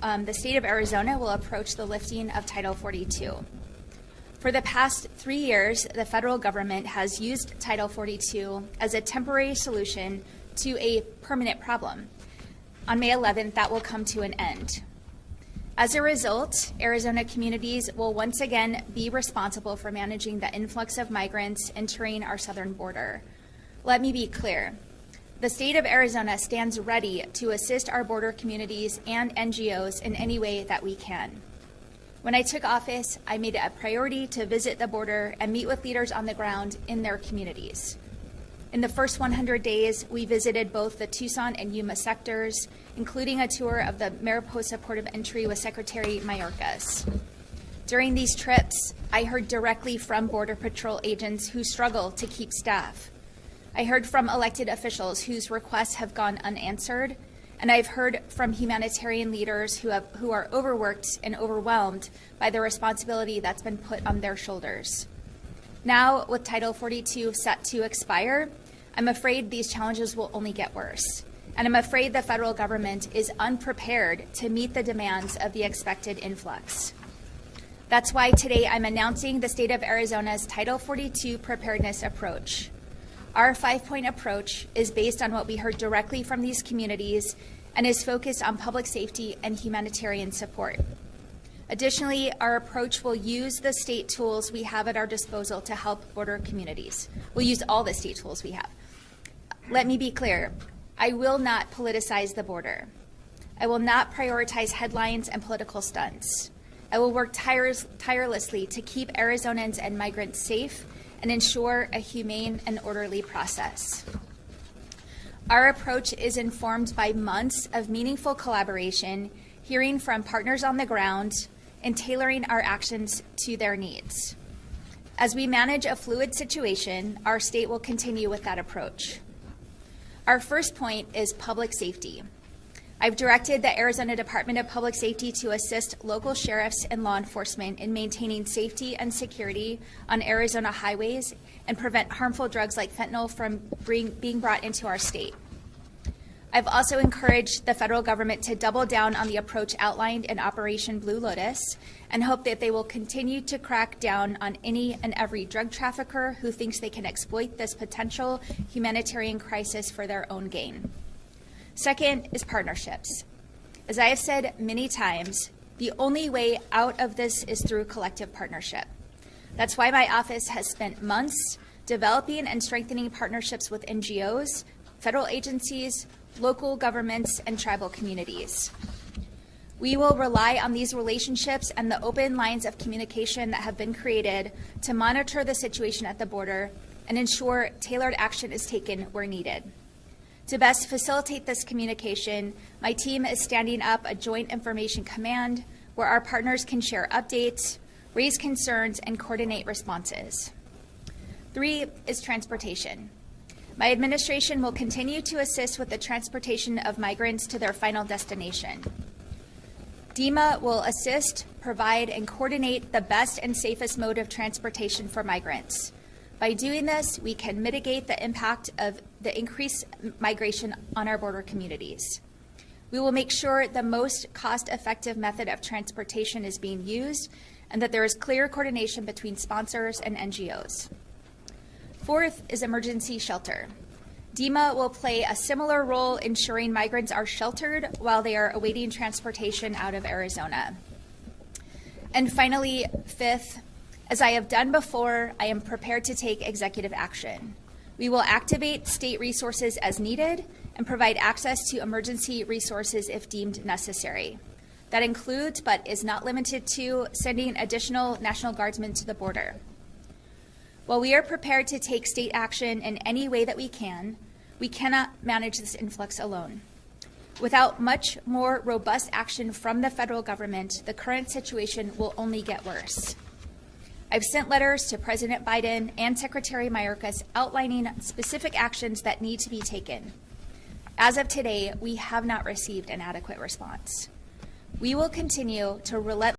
the state of Arizona will approach the lifting of Title 42. For the past 3 years, the federal government has used Title 42 as a temporary solution to a permanent problem. On May 11th, that will come to an end. As a result, Arizona communities will once again be responsible for managing the influx of migrants entering our southern border. Let me be clear. The state of Arizona stands ready to assist our border communities and NGOs in any way that we can. When I took office, I made it a priority to visit the border and meet with leaders on the ground in their communities. In the first 100 days, we visited both the Tucson and Yuma sectors, including a tour of the Mariposa Port of Entry with Secretary Mayorkas. During these trips, I heard directly from Border Patrol agents who struggle to keep staff. I heard from elected officials whose requests have gone unanswered, and I've heard from humanitarian leaders who are overworked and overwhelmed by the responsibility that's been put on their shoulders. Now, with Title 42 set to expire, I'm afraid these challenges will only get worse. And I'm afraid the federal government is unprepared to meet the demands of the expected influx. That's why today I'm announcing the state of Arizona's Title 42 preparedness approach. Our 5-point approach is based on what we heard directly from these communities and is focused on public safety and humanitarian support. Additionally, our approach will use the state tools we have at our disposal to help border communities. We'll use all the state tools we have. Let me be clear, I will not politicize the border. I will not prioritize headlines and political stunts. I will work tirelessly to keep Arizonans and migrants safe and ensure a humane and orderly process. Our approach is informed by months of meaningful collaboration, hearing from partners on the ground, and tailoring our actions to their needs. As we manage a fluid situation, our state will continue with that approach. Our first point is public safety. I've directed the Arizona Department of Public Safety to assist local sheriffs and law enforcement in maintaining safety and security on Arizona highways and prevent harmful drugs like fentanyl from being brought into our state. I've also encouraged the federal government to double down on the approach outlined in Operation Blue Lotus and hope that they will continue to crack down on any and every drug trafficker who thinks they can exploit this potential humanitarian crisis for their own gain. Second is partnerships. As I have said many times, the only way out of this is through collective partnership. That's why my office has spent months developing and strengthening partnerships with NGOs, federal agencies, local governments, and tribal communities. We will rely on these relationships and the open lines of communication that have been created to monitor the situation at the border and ensure tailored action is taken where needed. To best facilitate this communication, my team is standing up a joint information command where our partners can share updates, raise concerns, and coordinate responses. 3 is transportation. My administration will continue to assist with the transportation of migrants to their final destination. DEMA will assist, provide, and coordinate the best and safest mode of transportation for migrants. By doing this, we can mitigate the impact of the increased migration on our border communities. We will make sure the most cost-effective method of transportation is being used and that there is clear coordination between sponsors and NGOs. 4th is emergency shelter. DEMA will play a similar role ensuring migrants are sheltered while they are awaiting transportation out of Arizona. And finally, 5th, as I have done before, I am prepared to take executive action. We will activate state resources as needed and provide access to emergency resources if deemed necessary. That includes, but is not limited to, sending additional National Guardsmen to the border. While we are prepared to take state action in any way that we cannot manage this influx alone. Without much more robust action from the federal government, the current situation will only get worse. I've sent letters to President Biden and Secretary Mayorkas outlining specific actions that need to be taken. As of today, we have not received an adequate response. We will continue to relentlessly